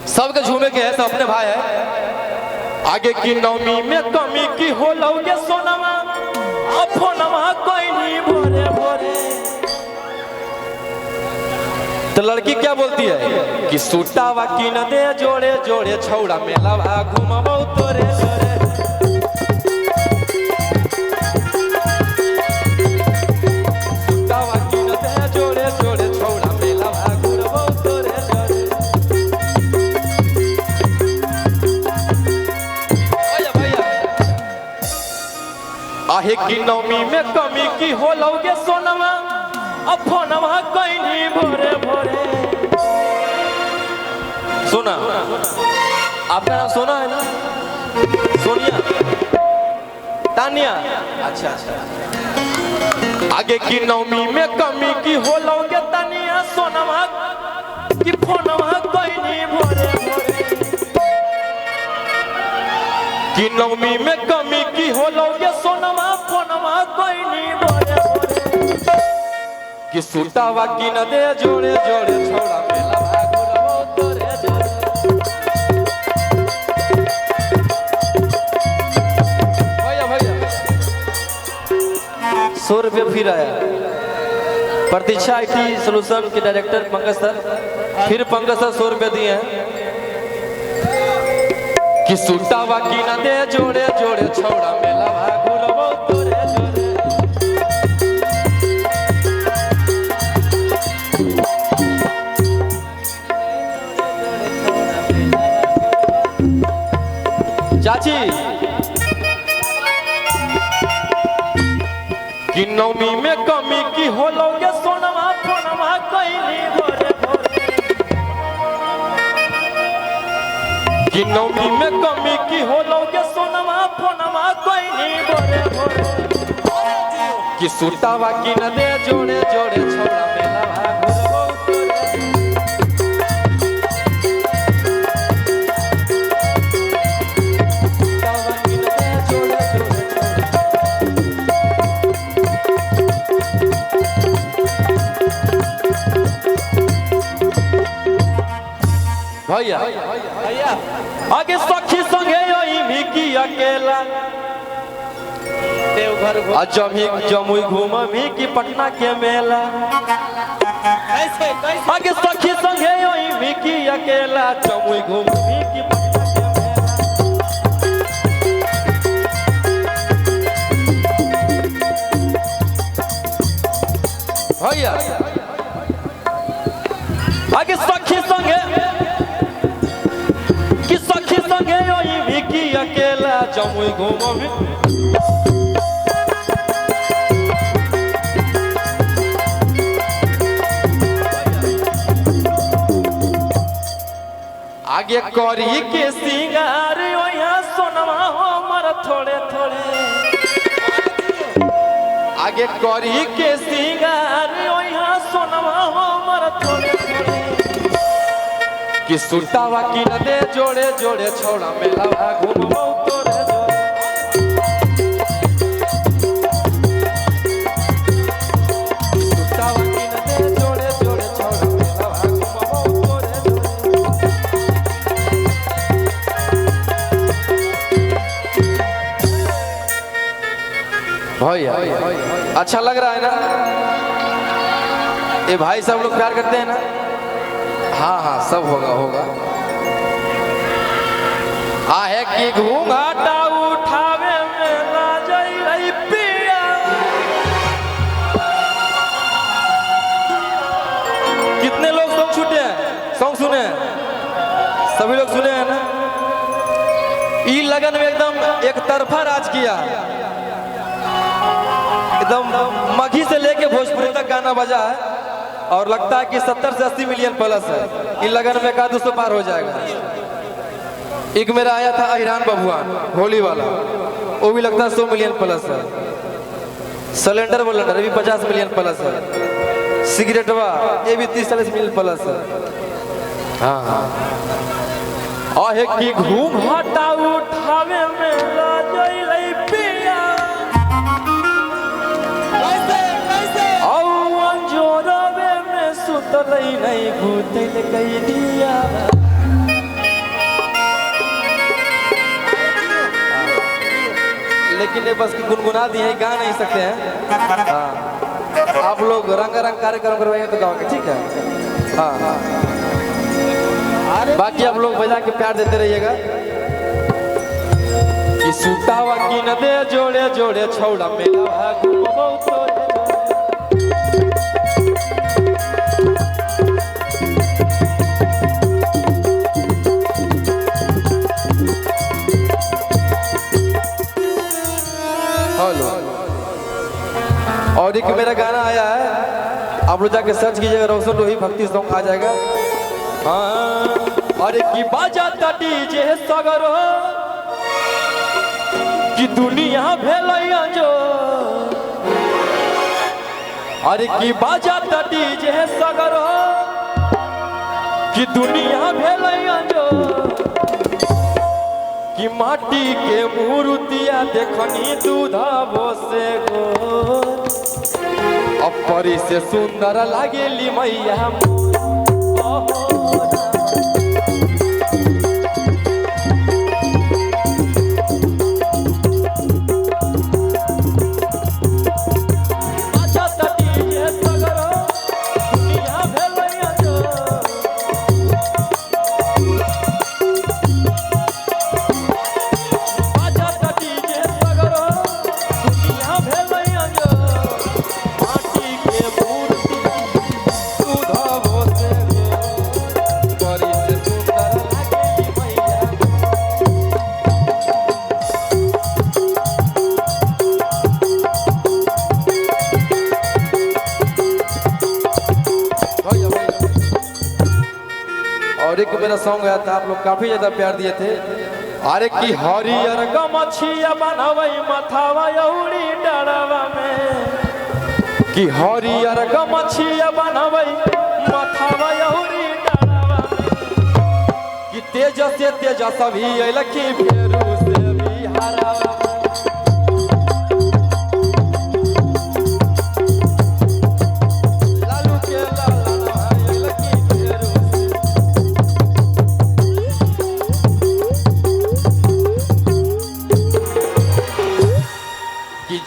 सबके झूमे के है, सब अपने भाई है। आगे की नवमी में कमी की हो लौगे सोनमा, फोनमा कोई नहीं भोरे भोरे। तो लड़की क्या बोलती है कि सूटावा की न दे जोड़े जोड़े, छौड़ा मेला घुमाबो तोरे जोरे। सूटावा की न दे जोड़े जोड़े, छौड़ा मेला घुमाबो तोरे जोरे। भैया आहे की नवमी में कमी की हो लौगे सोनमा, फोनमा कोई नहीं भोरे भोरे। सोना, आपका नाम सोना है ना? सोनिया, तानिया, अच्छा अच्छा। आगे की नवमी में कमी की हो लौगे तानिया, सोनमा की फोनमा कोई नहीं भोरे भोरे। की नवमी में कमी की हो लौगे सोनमा, फोनमा कोई नहीं भोरे भोरे। कि सूटावा की न दे जोड़े जोड़े, छौड़ा मेला घुमाबो तोरे जोरे। भैया 100 रुपये फिर आया। प्रतीक्षा IT सोल्यूशन के डायरेक्टर पंकज सर, फिर पंकज सर 100 रुपये दिए हैं। कि सूटावा की न दे जोड़े जोड़े, छौड़ा मेला घुमाबो तोरे जोरे। चाची कि नवमी में कमी की हो लौगे सोनमा, फोनमा कोई नहीं भोरे भोरे। कि नवमी में कमी की हो लौगे सोनमा, फोनमा कोई नहीं भोरे भोरे। कि सूटावा की न दे जोड़े जोड़े, छौड़ा मेला घुमाबो तोरे। भैया आगे सखी संगे ओई की अकेला, देवघर जमुई घूमी की पटना के मेला। आगे सखी संगे ओई की अकेला, जमुई घूमी की पटना के मेला। भैया आगे सखी संगे की अकेला, जमुई घूमी। आगे करी के सिंगार सोनमा हमर थोड़े थोड़े। आगे करी के सिंगार सोनमा हमर थोड़े थोड़े। कि सूटावा की न दे जोड़े जोड़े, छौड़ा मेला घुमाबो तोरे जोरे। सूटावा की न दे जोड़े जोड़े, छौड़ा मेला घुमाबो तोरे जोरे। भैया अच्छा लग रहा है ना? ये भाई सब लोग प्यार करते हैं ना? हाँ हाँ सब होगा होगा। आहे की घूंघाटा उठावे में ना जाई पिया। कितने लोग सॉन्ग छूटे हैं, सॉन्ग सुने हैं? सभी लोग सुने हैं ना? ई लगन में एकदम एक तरफा राज किया, एकदम मघी से लेके भोजपुरी तक गाना बजा है। और लगता है कि 70 से 80 मिलियन प्लस है। इन लगन में का 200 पार हो जाएगा। एक मेरा आया था अहिरान बबुआन होली वाला, वो भी लगता है 100 मिलियन प्लस है। सिलेंडर वलेंडर ये भी 50 मिलियन प्लस है। सिगरेटवा ये भी 30-40 मिलियन प्लस है। हाँ हाँ। आहे की घूम हटा उठावे में ला जाई पिया। सुतल नहीं भूतल कई दिया। लेकिन ये बस गुनगुना दिए हैं, गा नहीं सकते हैं। हाँ, आप लोग रंगारंग कार्यक्रम करवाएंगे तो गाओगे, ठीक है। हाँ, बाकी आप लोग बजा के प्यार देते रहिएगा। कि सुतावा की न दे जोड़े जोड़े छौड़ा मेला घूमबो तोरे। और एक मेरा गाना आया है, आप लोग जाके सर्च कीजिएगा, रोशन रोही भक्ति सॉन्ग आ जाएगा। हाँ, अरे की बाजा डीजे सगरो कि दुनिया भेलैया जो, अरे की बाजा डीजे सगरो कि दुनिया भेलैया जो, कि माटी के मूर्तिया देखनी दूधाबो से गो, अब परी से सुंदर लागेली मैया। और एक मेरा सॉन्ग आया था, आप लोग काफी ज्यादा प्यार दिए थे। अरे की हरियर गमछिया बनवई मथावा यौड़ी डरवा में, कि हरियर गमछिया बनवई मथावा यौड़ी डरवा में, कि तेज से तेज सभी लखी फेरू से भी हरावा।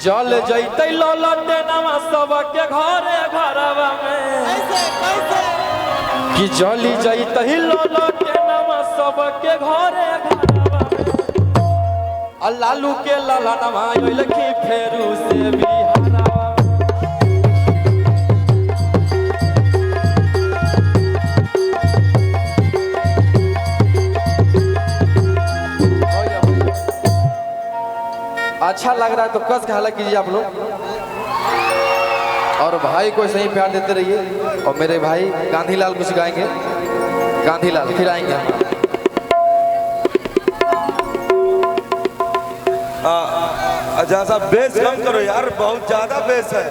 जल जैते लौलटे नवा सबके घरे घरवा में, कि जली जैते लौलटे नवा सबके घरे घरवा में, लालू के लाला नवा लखी फेरू से भी हरावा। अच्छा लग रहा है तो कस के हाला कीजिए आप लोग, और भाई को सही प्यार देते रहिए। और मेरे भाई गांधीलाल कुछ गाएंगे, गांधीलाल फिर आएंगे। अच्छा सा बेस कम करो यार, बहुत ज्यादा बेस है।